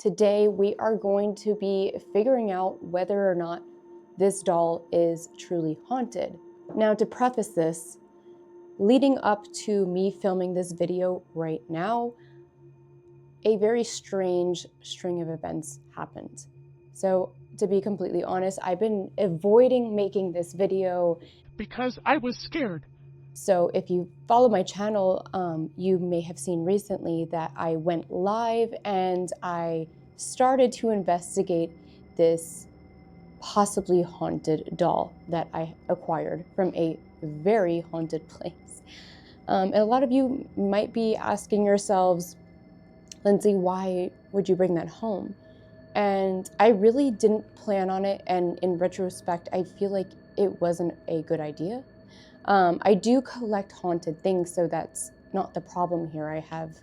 Today we are going to be figuring out whether or not this doll is truly haunted. Now, to preface this, leading up to me filming this video right now, a very strange string of events happened. So to be completely honest, I've been avoiding making this video because I was scared. So if you follow my channel, you may have seen recently that I went live and I started to investigate this possibly haunted doll that I acquired from a very haunted place. And a lot of you might be asking yourselves, Lindsay, why would you bring that home? And I really didn't plan on it, and in retrospect, I feel like it wasn't a good idea. I do collect haunted things, so that's not the problem here. I have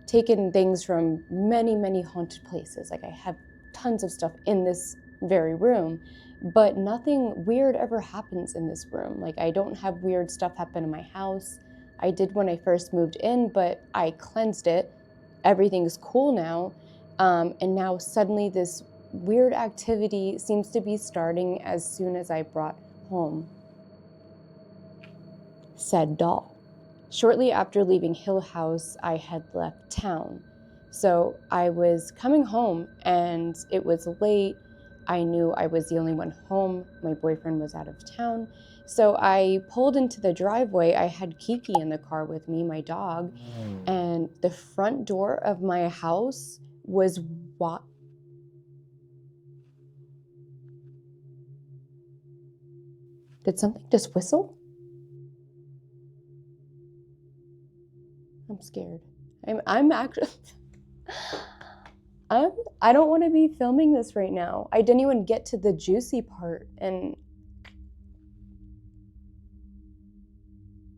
taken things from many, many haunted places. Like I have tons of stuff in this very room, but nothing weird ever happens in this room. Like I don't have weird stuff happen in my house. I did when I first moved in, but I cleansed it. Everything's cool now. And now suddenly this weird activity seems to be starting as soon as I brought home said doll. Shortly after leaving Hill House, I had left town. So I was coming home and it was late. I knew I was the only one home. My boyfriend was out of town. So I pulled into the driveway. I had Kiki in the car with me, my dog, and the front door of my house was Did something just whistle? I'm scared. I'm actually I don't want to be filming this right now. I didn't even get to the juicy part, and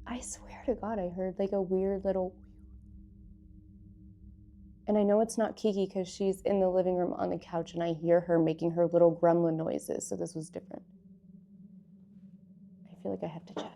I swear to God, I heard like a weird little, and I know it's not Kiki because she's in the living room on the couch and I hear her making her little gremlin noises, so this was different. I feel like I have to check.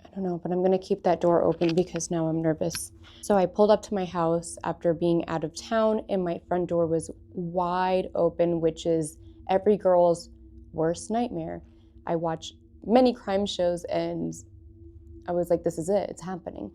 I don't know, but I'm gonna keep that door open because now I'm nervous. So I pulled up to my house after being out of town and my front door was wide open, which is every girl's worst nightmare. I watch many crime shows and I was like, this is it, it's happening.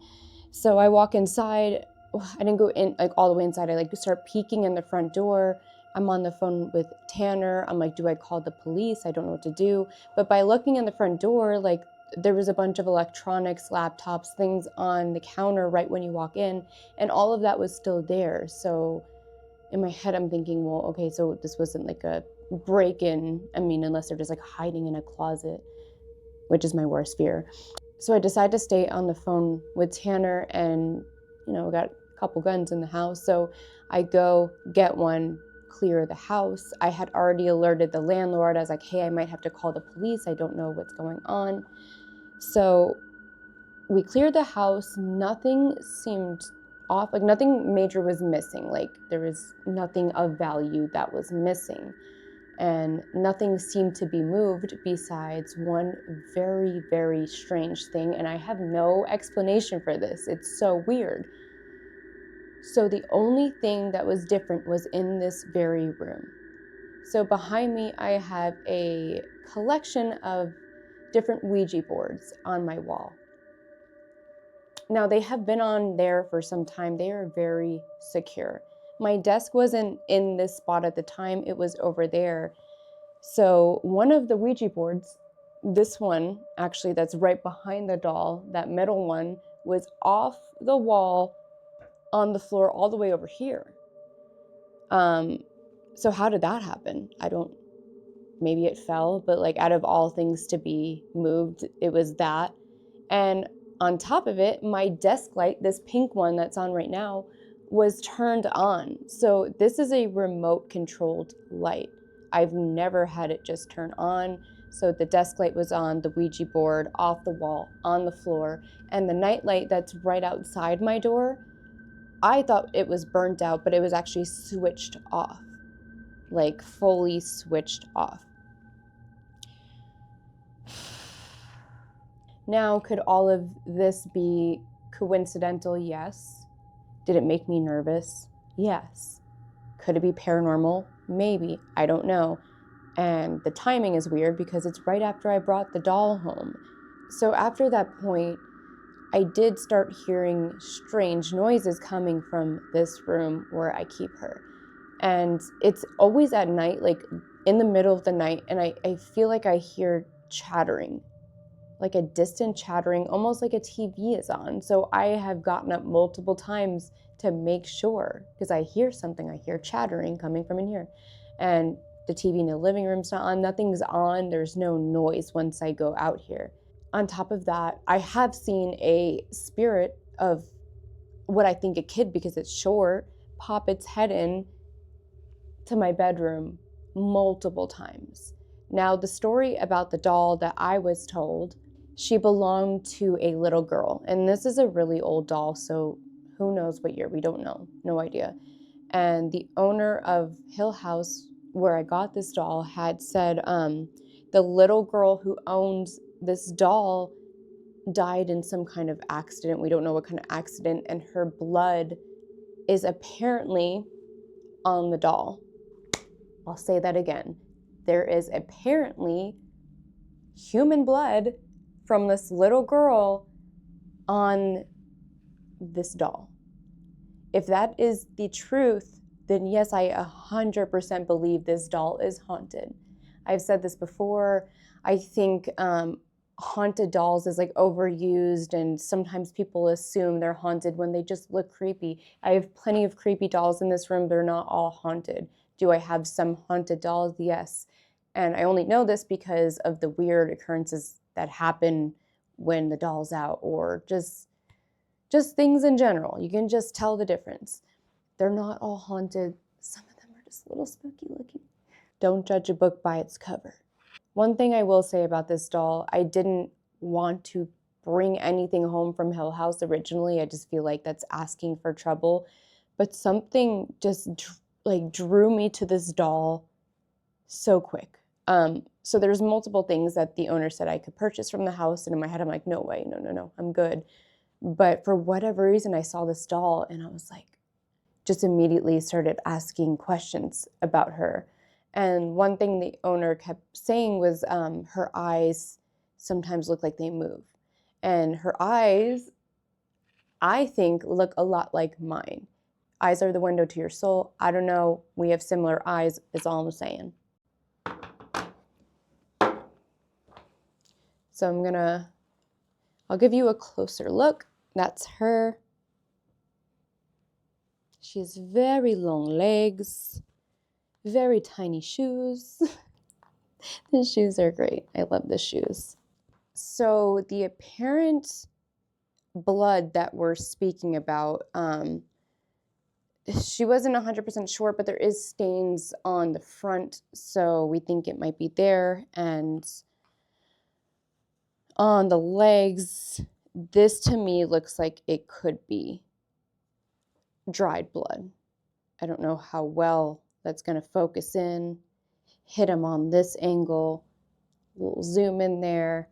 So I walk inside. I didn't go in like all the way inside. I like start peeking in the front door. I'm on the phone with Tanner. I'm like, do I call the police? I don't know what to do. But by looking in the front door, like there was a bunch of electronics, laptops, things on the counter right when you walk in, and all of that was still there. So in my head, I'm thinking, well, okay, so this wasn't like a break-in. I mean, unless they're just like hiding in a closet, which is my worst fear. So I decided to stay on the phone with Tanner and, we got a couple guns in the house. So I go get one, clear the house. I had already alerted the landlord. I was like, hey, I might have to call the police. I don't know what's going on. So we cleared the house. Nothing seemed off. Like nothing major was missing. Like there was nothing of value that was missing. And nothing seemed to be moved besides one very, very strange thing. And I have no explanation for this. It's so weird. So the only thing that was different was in this very room. So behind me, I have a collection of different Ouija boards on my wall. Now they have been on there for some time. They are very secure. My desk wasn't in this spot at the time. It was over there. So one of the Ouija boards, this one actually that's right behind the doll, that metal one, was off the wall on the floor all the way over here. So how did that happen? Maybe it fell, but like out of all things to be moved, it was that. And on top of it, my desk light, this pink one that's on right now, was turned on. So this is a remote controlled light. I've never had it just turn on. So the desk light was on, the Ouija board, off the wall, on the floor, and the night light that's right outside my door, I thought it was burnt out, but it was actually switched off, like fully switched off. Now, could all of this be Coincidental? Yes. Did it make me nervous? Yes. Could it be paranormal? Maybe. I don't know. And the timing is weird because it's right after I brought the doll home. So after that point, I did start hearing strange noises coming from this room where I keep her. And it's always at night, like in the middle of the night, and I feel like I hear chattering, like a distant chattering, almost like a TV is on. So I have gotten up multiple times to make sure, because I hear something, I hear chattering coming from in here. And the TV in the living room's not on, nothing's on, there's no noise once I go out here. On top of that, I have seen a spirit of what I think a kid, because it's short, pop its head in to my bedroom multiple times. Now, the story about the doll that I was told, she belonged to a little girl. And this is a really old doll, so who knows what year? We don't know. No idea. And the owner of Hill House, where I got this doll, had said the little girl who owns this doll died in some kind of accident. We don't know what kind of accident. And her blood is apparently on the doll. I'll say that again. There is apparently human blood from this little girl on this doll. If that is the truth, then yes, I 100% believe this doll is haunted. I've said this before. I think haunted dolls is like overused, and sometimes people assume they're haunted when they just look creepy. I have plenty of creepy dolls in this room. They're not all haunted. Do I have some haunted dolls? Yes. And I only know this because of the weird occurrences that happen when the doll's out, or just things in general. You can just tell the difference. They're not all haunted. Some of them are just a little spooky looking. Don't judge a book by its cover. One thing I will say about this doll, I didn't want to bring anything home from Hill House originally. I just feel like that's asking for trouble. But something just drew me to this doll so quick. So there's multiple things that the owner said I could purchase from the house, and in my head I'm like, no way, no, I'm good. But for whatever reason, I saw this doll and I was like, just immediately started asking questions about her. And one thing the owner kept saying was her eyes sometimes look like they move. And her eyes, I think, look a lot like mine. Eyes are the window to your soul. I don't know. We have similar eyes, is all I'm saying. So I'll give you a closer look. That's her. She has very long legs, very tiny shoes. The shoes are great. I love the shoes. So the apparent blood that we're speaking about, she wasn't 100% sure, but there is stains on the front, so we think it might be there. And on the legs, this to me looks like it could be dried blood. I don't know how well that's going to focus in. Hit them on this angle. We'll zoom in there.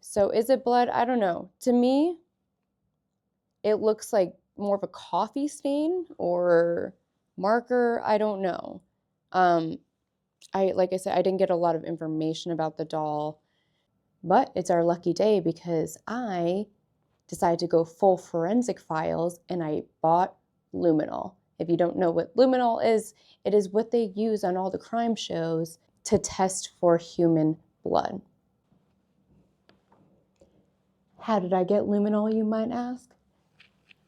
So is it blood? I don't know. To me, it looks like more of a coffee stain or marker. I don't know. Like I said, I didn't get a lot of information about the doll, but it's our lucky day because I decided to go full forensic files and I bought Luminol. If you don't know what Luminol is, it is what they use on all the crime shows to test for human blood. How did I get Luminol, you might ask?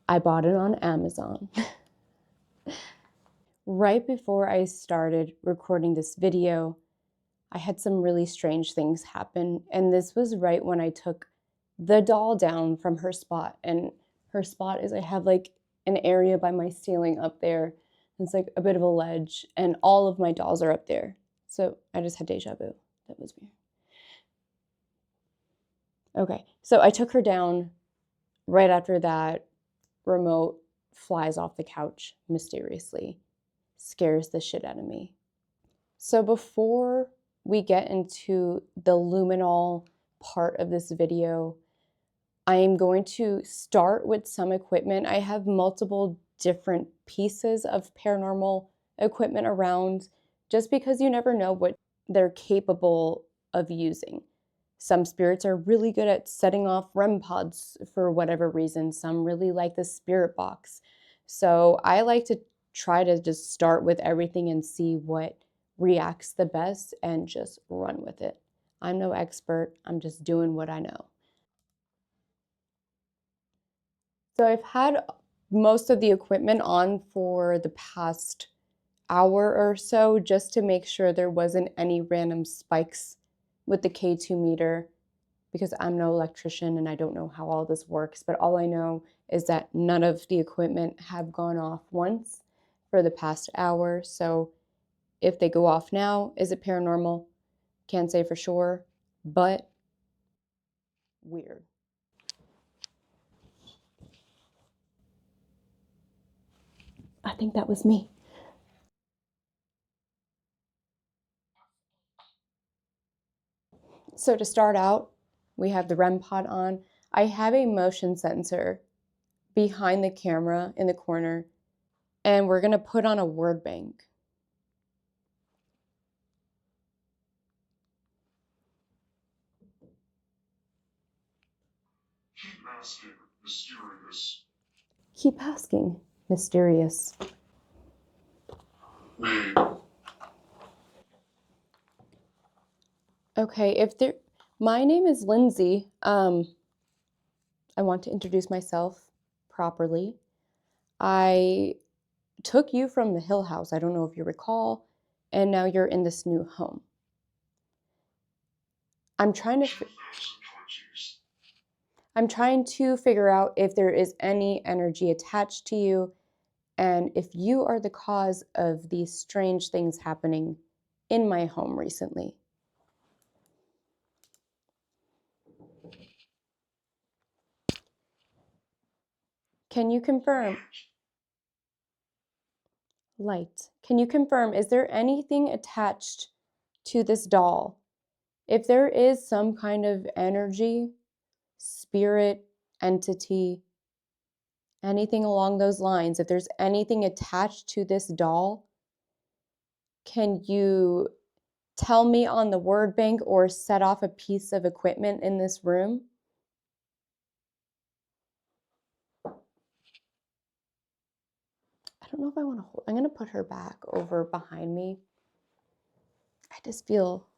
I bought it on Amazon. Right before I started recording this video, I had some really strange things happen, and this was right when I took the doll down from her spot. And her spot is I have like an area by my ceiling up there. It's like a bit of a ledge, and all of my dolls are up there. So I just had deja vu. That was weird. Okay, so I took her down. Right after that, remote flies off the couch mysteriously, scares the shit out of me. So before we get into the luminol part of this video, I am going to start with some equipment. I have multiple different pieces of paranormal equipment around just because you never know what they're capable of using. Some spirits are really good at setting off REM pods for whatever reason. Some really like the spirit box. So I like to try to just start with everything and see what reacts the best and just run with it. I'm no expert. I'm just doing what I know. So I've had most of the equipment on for the past hour or so just to make sure there wasn't any random spikes with the K2 meter because I'm no electrician and I don't know how all this works, but all I know is that none of the equipment have gone off once for the past hour. So if they go off now, is it paranormal? Can't say for sure, but weird. I think that was me. So to start out, we have the REM pod on. I have a motion sensor behind the camera in the corner, and we're gonna put on a word bank. Keep asking, mysterious. Keep asking, mysterious. Name. Okay, my name is Lindsay. I want to introduce myself properly. I took you from the Hill House, I don't know if you recall, and now you're in this new home. I'm trying to 2020s. I'm trying to figure out if there is any energy attached to you and if you are the cause of these strange things happening in my home recently. Can you confirm? Light. Can you confirm, is there anything attached to this doll? If there is some kind of energy, spirit, entity, anything along those lines, if there's anything attached to this doll, can you tell me on the word bank or set off a piece of equipment in this room? I don't know if I want to hold. I'm going to put her back over behind me. I just feel,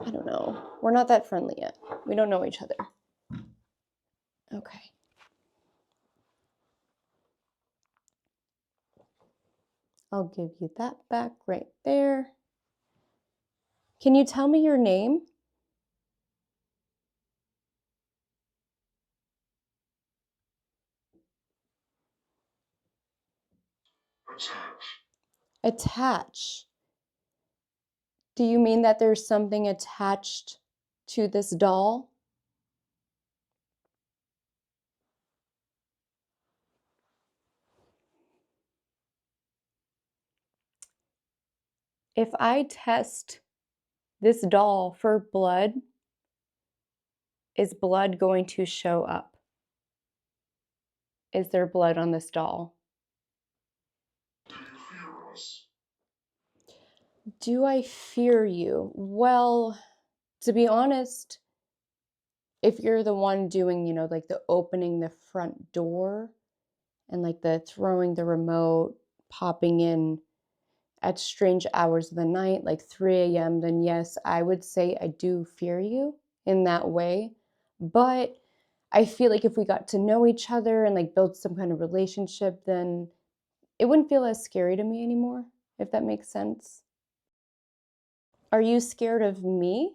I don't know. We're not that friendly yet. We don't know each other. Okay. I'll give you that back right there. Can you tell me your name? Attach. Attach. Do you mean that there's something attached to this doll? If I test this doll for blood, is blood going to show up? Is there blood on this doll? Do you fear us? Do I fear you? Well, to be honest, if you're the one doing, like the opening the front door and like the throwing the remote, popping in at strange hours of the night, like 3 a.m., then yes, I would say I do fear you in that way. But I feel like if we got to know each other and like build some kind of relationship, then it wouldn't feel as scary to me anymore, if that makes sense. Are you scared of me?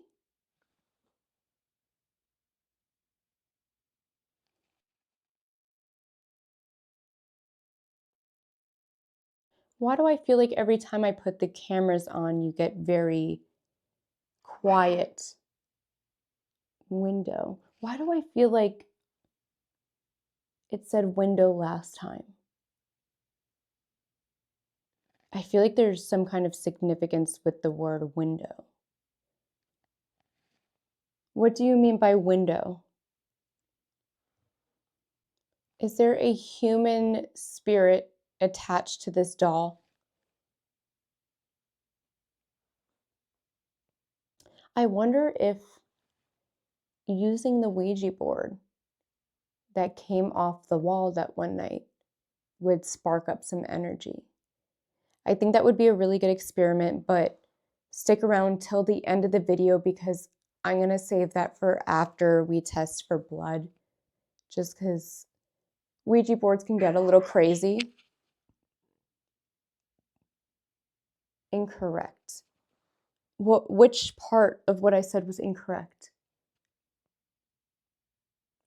Why do I feel like every time I put the cameras on, you get very quiet? Window. Why do I feel like it said window last time? I feel like there's some kind of significance with the word window. What do you mean by window? Is there a human spirit attached to this doll? I wonder if using the Ouija board that came off the wall that one night would spark up some energy. I think that would be a really good experiment, but stick around till the end of the video because I'm going to save that for after we test for blood, just because Ouija boards can get a little crazy. Incorrect. Which part of what I said was incorrect?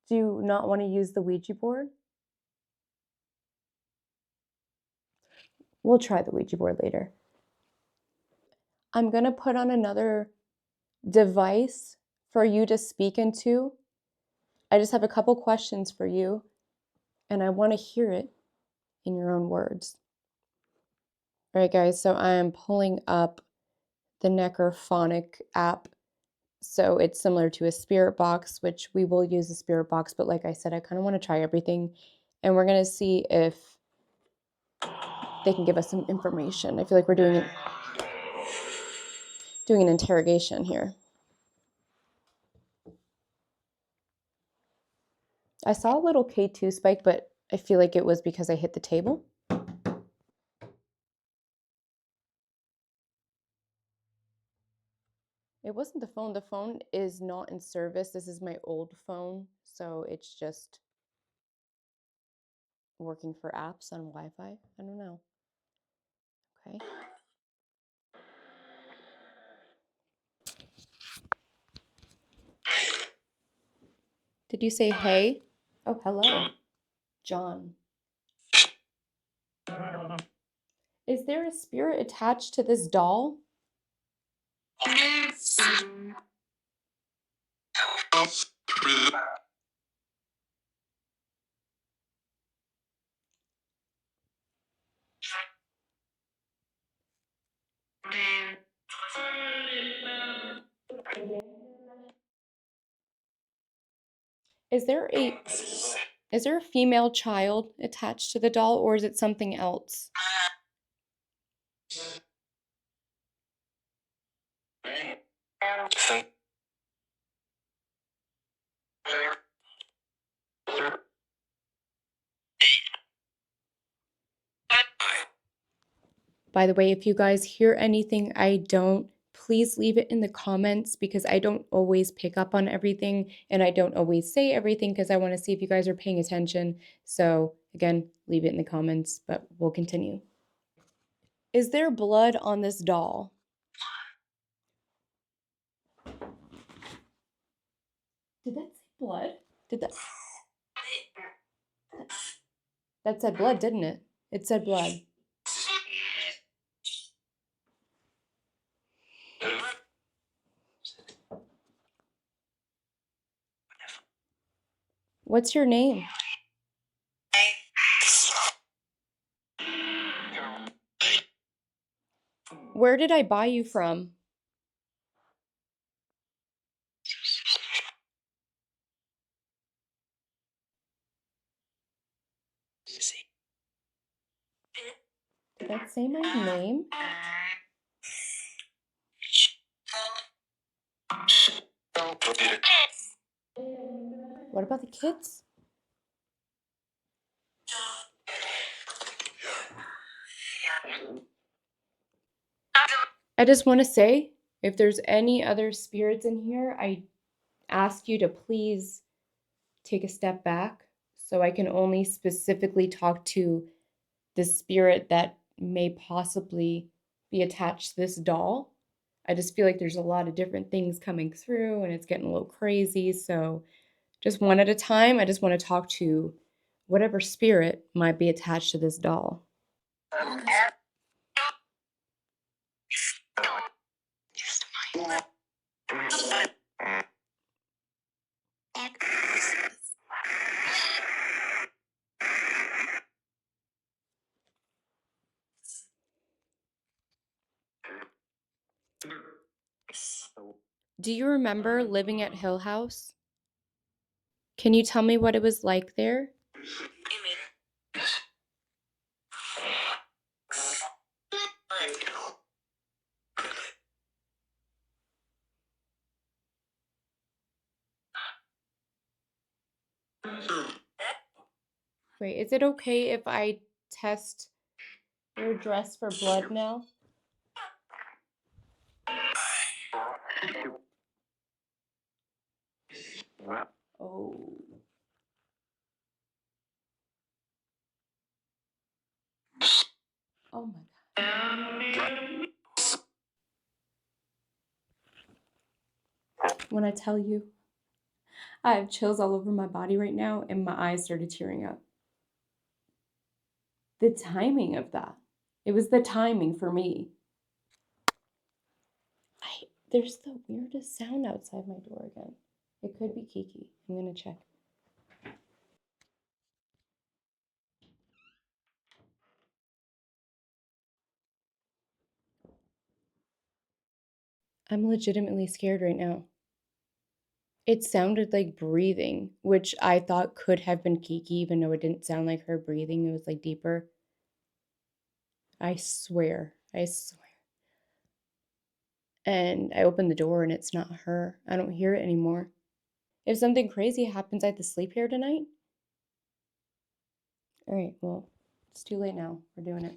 Do you not want to use the Ouija board? We'll try the Ouija board later. I'm going to put on another device for you to speak into. I just have a couple questions for you, and I want to hear it in your own words. All right, guys, so I'm pulling up the Necrophonic app. So it's similar to a spirit box, which we will use a spirit box, but like I said, I kind of want to try everything, and we're going to see if they can give us some information. I feel like we're doing an interrogation here. I saw a little K2 spike, but I feel like it was because I hit the table. It wasn't the phone. The phone is not in service. This is my old phone, so it's just working for apps on Wi-Fi. I don't know. Okay. Did you say hey? Oh, hello. John. Is there a spirit attached to this doll? Is there a female child attached to the doll, or is it something else? By the way, if you guys hear anything I don't, please leave it in the comments because I don't always pick up on everything and I don't always say everything because I want to see if you guys are paying attention. So again, leave it in the comments, but we'll continue. Is there blood on this doll? Did that say blood? Did that? That said blood, didn't it? It said blood. What's your name? Where did I buy you from? Did that say my name? What about the kids? I just want to say, if there's any other spirits in here, I ask you to please take a step back so I can only specifically talk to the spirit that may possibly be attached to this doll. I just feel like there's a lot of different things coming through and it's getting a little crazy. So just one at a time, I just want to talk to whatever spirit might be attached to this doll. Do you remember living at Hill House? Can you tell me what it was like there? Wait, is it okay if I test your dress for blood now? Oh. Oh my God. When I tell you, I have chills all over my body right now and my eyes started tearing up. The timing of that. It was the timing for me. There's the weirdest sound outside my door again. It could be Kiki. I'm gonna check. I'm legitimately scared right now. It sounded like breathing, which I thought could have been Kiki, even though it didn't sound like her breathing. It was like deeper. I swear. I swear. And I opened the door and it's not her. I don't hear it anymore. If something crazy happens, I have to sleep here tonight. All right, well, it's too late now. We're doing it.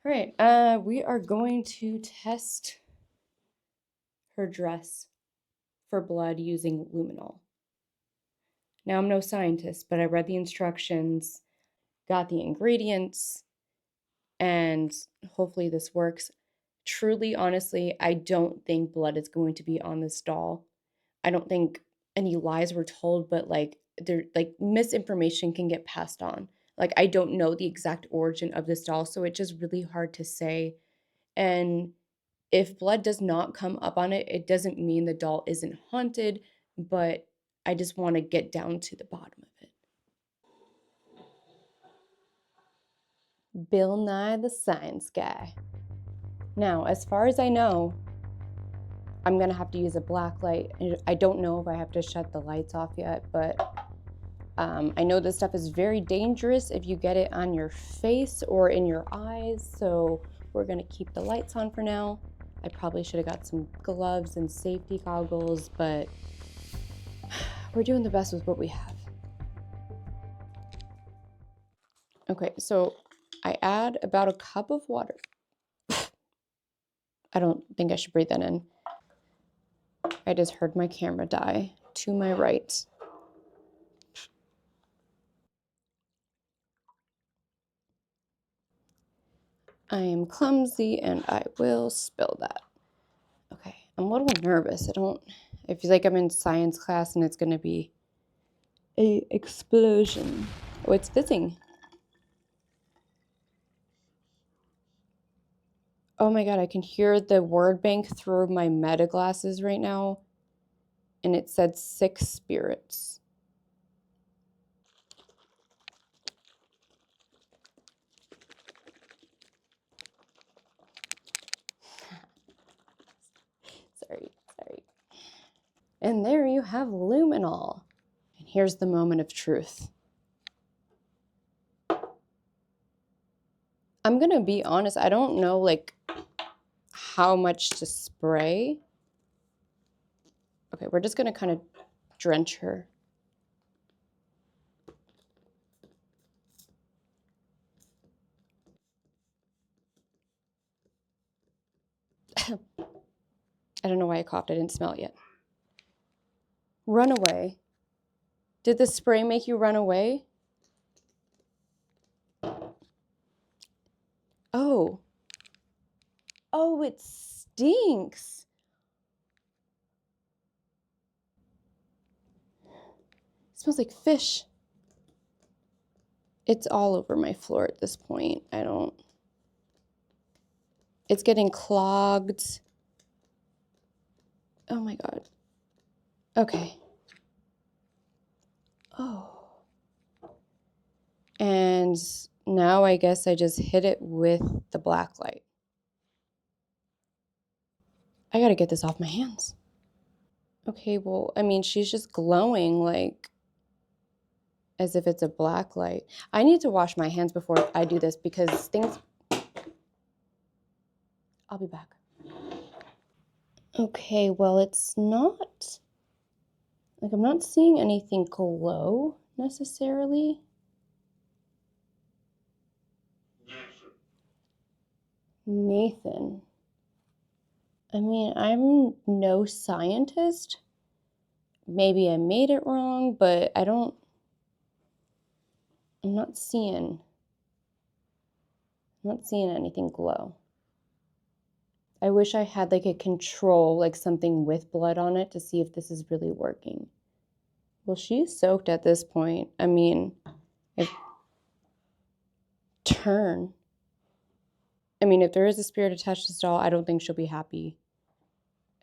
All right, we are going to test her dress for blood using luminol. Now, I'm no scientist, but I read the instructions, got the ingredients, and hopefully this works. Truly, honestly, I don't think blood is going to be on this doll. I don't think any lies were told, but like misinformation can get passed on. Like I don't know the exact origin of this doll, so it's just really hard to say. And if blood does not come up on it, it doesn't mean the doll isn't haunted, but I just want to get down to the bottom of it. Bill Nye the Science Guy. Now, as far as I know, I'm going to have to use a black light. I don't know if I have to shut the lights off yet, but I know this stuff is very dangerous if you get it on your face or in your eyes, so we're going to keep the lights on for now. I probably should have got some gloves and safety goggles, but we're doing the best with what we have. Okay, so I add about a cup of water. I don't think I should breathe that in. I just heard my camera die to my right. I am clumsy and I will spill that. Okay, I'm a little nervous. I feel like I'm in science class and it's gonna be a explosion. Oh, it's fizzing. Oh my God, I can hear the word bank through my meta glasses right now. And it said 6 spirits. Sorry. And there you have Luminol. And here's the moment of truth. I'm gonna be honest, I don't know like how much to spray. Okay, we're just gonna kind of drench her. I don't know why I coughed, I didn't smell it yet. Run away. Did the spray make you run away? Oh. Oh, it stinks. It smells like fish. It's all over my floor at this point. It's getting clogged. Oh my God. Okay. Oh. And now I guess I just hit it with the black light. I gotta get this off my hands. Okay, well, I mean, she's just glowing like as if it's a black light. I need to wash my hands before I do this because things... I'll be back. Okay, well, it's not... Like, I'm not seeing anything glow necessarily. Nathan. I mean, I'm no scientist. Maybe I made it wrong, but I'm not seeing anything glow. I wish I had like a control, like something with blood on it to see if this is really working. Well, she's soaked at this point. I mean, turn. I mean, if there is a spirit attached to this doll, I don't think she'll be happy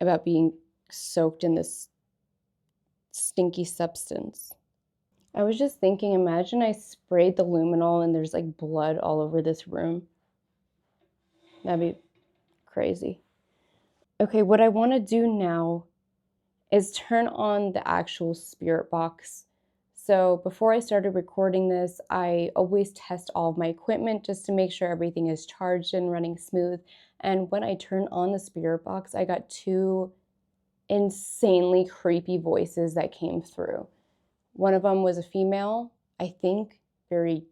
about being soaked in this stinky substance. I was just thinking, imagine I sprayed the luminol and there's like blood all over this room. That'd be crazy. Okay, what I want to do now is turn on the actual spirit box. So before I started recording this, I always test all of my equipment just to make sure everything is charged and running smooth. And when I turned on the spirit box, I got two insanely creepy voices that came through. One of them was a female, I think, very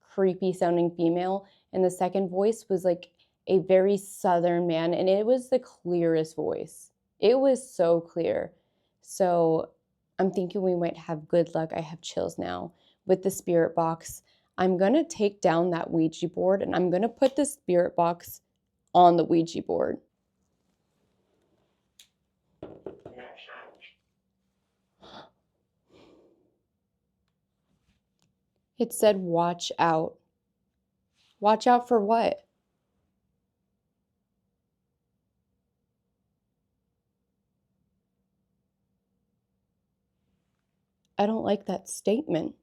creepy sounding female. And the second voice was like a very southern man, and it was the clearest voice. It was so clear. So I'm thinking we might have good luck. I have chills now with the spirit box. I'm going to take down that Ouija board and I'm going to put the spirit box on the Ouija board. It said, watch out. Watch out for what? I don't like that statement.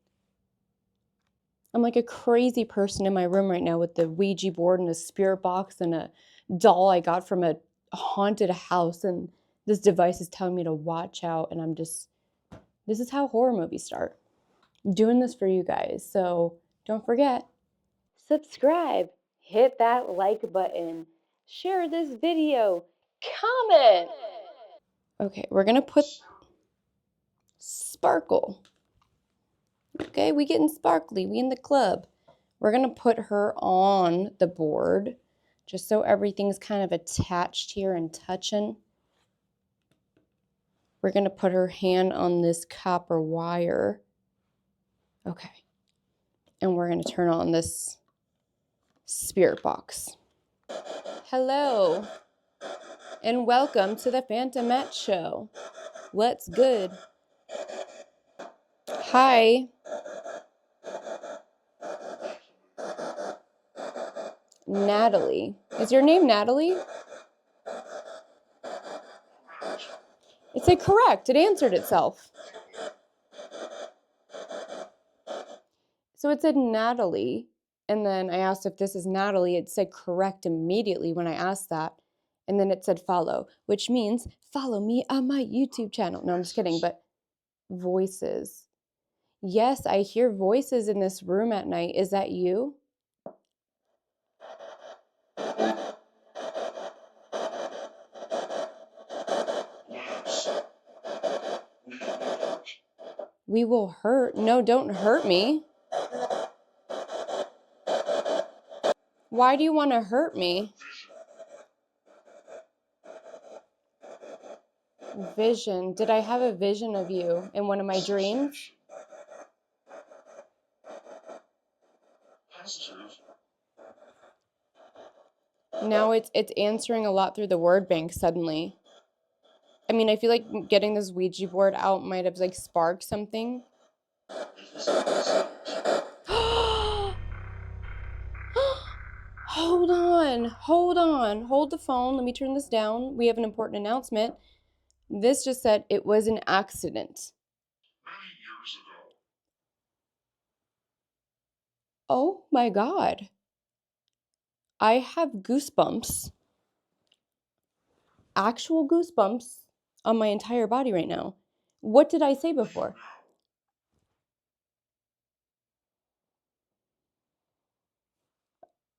I'm like a crazy person in my room right now with the Ouija board and a spirit box and a doll I got from a haunted house. And this device is telling me to watch out. And this is how horror movies start. I'm doing this for you guys. So don't forget, subscribe, hit that like button, share this video, comment. Okay, we're going to put sparkle. Okay, we getting sparkly. We in the club. We're going to put her on the board just so everything's kind of attached here and touching. We're going to put her hand on this copper wire. Okay. And we're going to turn on this spirit box. Hello. And welcome to the Phantomette Show. What's good? Hi. Natalie. Is your name Natalie? It said correct. It answered itself. So it said Natalie. And then I asked if this is Natalie. It said correct immediately when I asked that. And then it said follow, which means follow me on my YouTube channel. No, I'm just kidding. But voices. Yes, I hear voices in this room at night. Is that you? We will hurt. No, don't hurt me. Why do you want to hurt me? Vision. Did I have a vision of you in one of my dreams? Now it's answering a lot through the word bank suddenly. I mean, I feel like getting this Ouija board out might have like sparked something. Hold on. Hold the phone. Let me turn this down. We have an important announcement. This just said it was an accident. Many years ago. Oh my God. I have goosebumps. Actual goosebumps on my entire body right now. What did I say before?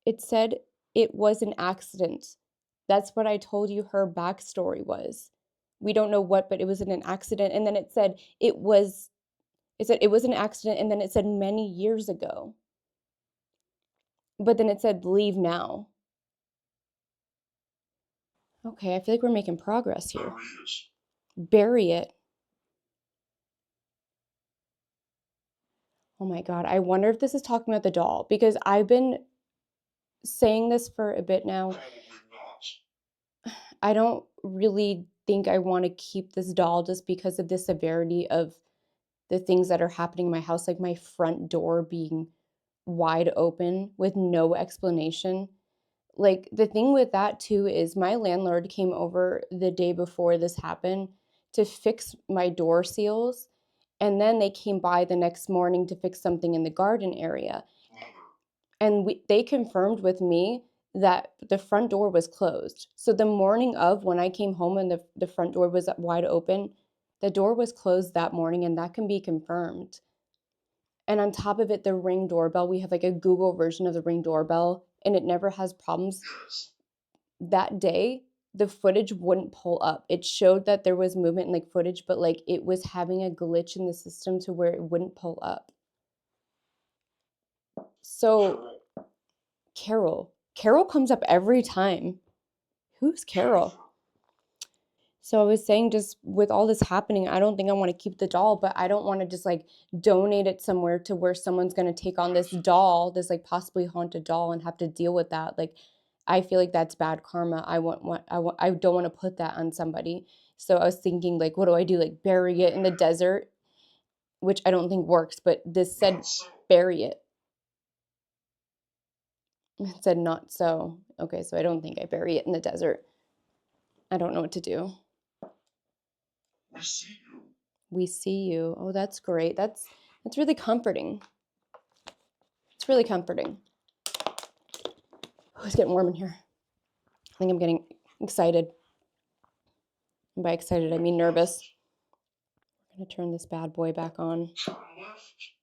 It said it was an accident. That's what I told you her backstory was. We don't know what, but it was an accident. And then it said it was an accident, and then it said many years ago. But then it said leave now. Okay, I feel like we're making progress here. There he is. Bury it. Oh my God. I wonder if this is talking about the doll because I've been saying this for a bit now. Probably not. I don't really think I want to keep this doll just because of the severity of the things that are happening in my house, like my front door being wide open with no explanation. Like the thing with that too is my landlord came over the day before this happened to fix my door seals. And then they came by the next morning to fix something in the garden area. Mother. And they confirmed with me that the front door was closed. So the morning of when I came home and the front door was wide open, the door was closed that morning, and that can be confirmed. And on top of it, the Ring doorbell, we have like a Google version of the Ring doorbell, and it never has problems. Yes. That day, the footage wouldn't pull up. It showed that there was movement in like footage, but like it was having a glitch in the system to where it wouldn't pull up. So Carol comes up every time. Who's Carol? So I was saying, just with all this happening, I don't think I want to keep the doll, but I don't want to just like donate it somewhere to where someone's going to take on this doll, this like possibly haunted doll, and have to deal with that. Like, I feel like that's bad karma. I don't want to put that on somebody. So I was thinking, like, what do I do? Like, bury it in the desert, which I don't think works. But this said, Not so. bury it. It said not so. Okay, so I don't think I bury it in the desert. I don't know what to do. We see you. We see you. Oh, that's great. That's really comforting. It's really comforting. Oh, it's getting warm in here. I think I'm getting excited. And by excited, I mean nervous. I'm gonna turn this bad boy back on. Turn left.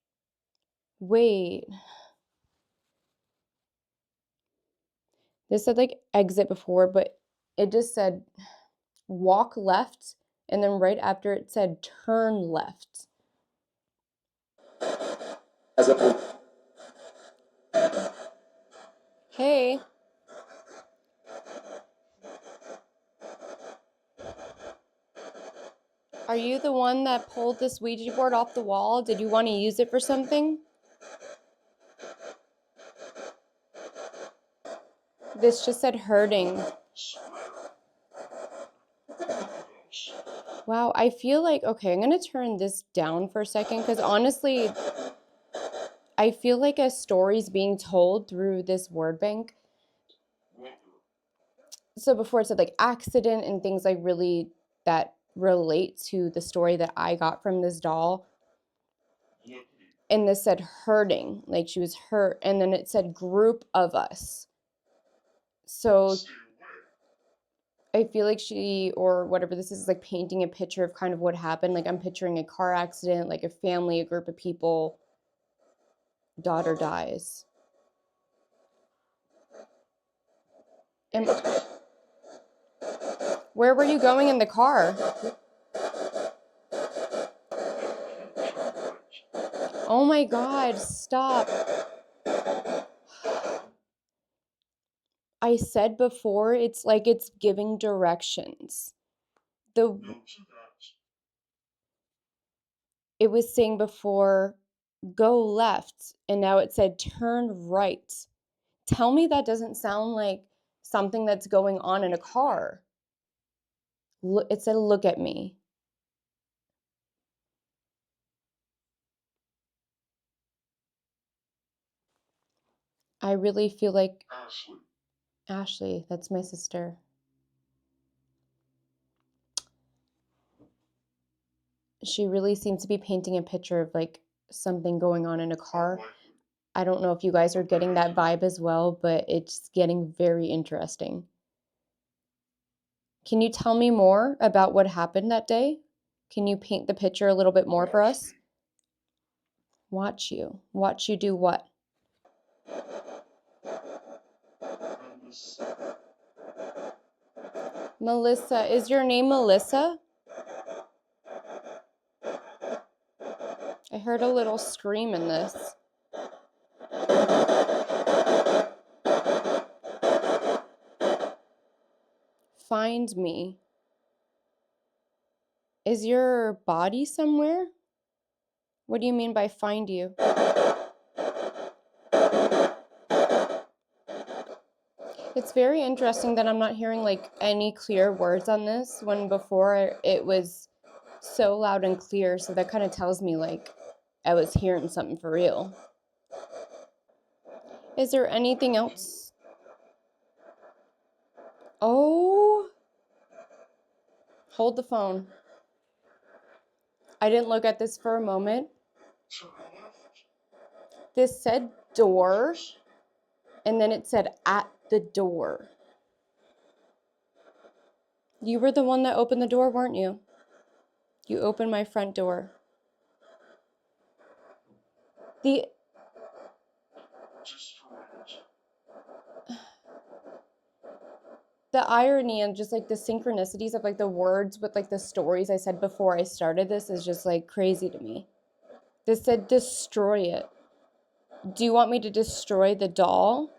Wait. This said like exit before, but it just said walk left, and then right after it said turn left. Hey. Are you the one that pulled this Ouija board off the wall? Did you want to use it for something? This just said hurting. Wow, I feel like, okay, I'm going to turn this down for a second because honestly, I feel like a story's being told through this word bank. So before it said like accident and things like really that relate to the story that I got from this doll. And this said hurting, like she was hurt. And then it said group of us. So I feel like she, or whatever this is like painting a picture of kind of what happened. Like I'm picturing a car accident, like a family, a group of people, daughter dies. And where were you going in the car? Oh my God, stop. I said before, it's like it's giving directions. It was saying before, go left, and now it said turn right. Tell me that doesn't sound like something that's going on in a car. Look, it said look at me. I really feel like Ashley, that's my sister. She really seems to be painting a picture of like something going on in a car. I don't know if you guys are getting that vibe as well, but it's getting very interesting. Can you tell me more about what happened that day? Can you paint the picture a little bit more for us? Watch you. Watch you do what? Melissa. Is your name Melissa? I heard a little scream in this. Find me. Is your body somewhere? What do you mean by find you? It's very interesting that I'm not hearing like any clear words on this when before it was so loud and clear. So that kind of tells me like I was hearing something for real. Is there anything else? Oh, hold the phone. I didn't look at this for a moment. To the left. This said door, and then it said at the door. You were the one that opened the door, weren't you? You opened my front door. The Destroy it. the irony and just like the synchronicities of like the words with like the stories I said before I started this is just like crazy to me. This said destroy it. Do you want me to destroy the doll?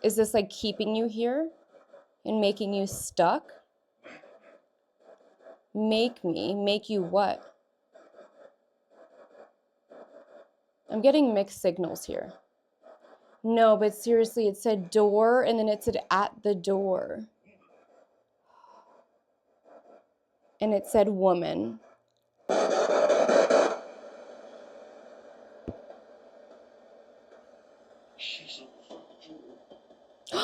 Is this like keeping you here and making you stuck? Make you what? I'm getting mixed signals here. No, but seriously, it said door and then it said at the door. And it said woman. She's at the front door.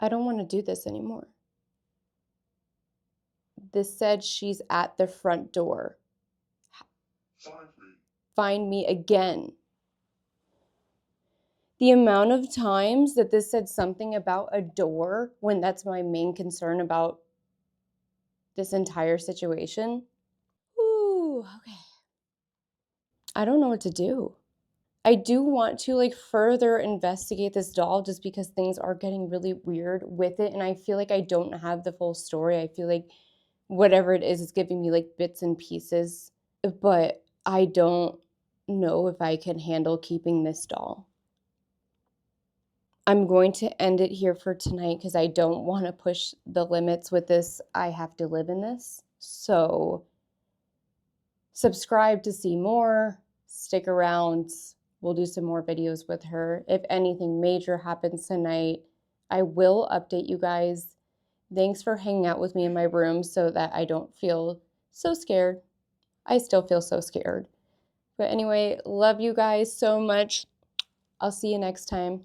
I don't want to do this anymore. This said she's at the front door. Find me. Find me again. The amount of times that this said something about a door when that's my main concern about this entire situation. Ooh, okay. I don't know what to do. I do want to like further investigate this doll just because things are getting really weird with it. And I feel like I don't have the full story. I feel like whatever it is giving me like bits and pieces. But I don't know if I can handle keeping this doll. I'm going to end it here for tonight because I don't want to push the limits with this. I have to live in this. So subscribe to see more. Stick around. We'll do some more videos with her. If anything major happens tonight, I will update you guys. Thanks for hanging out with me in my room so that I don't feel so scared. I still feel so scared. But anyway, love you guys so much. I'll see you next time.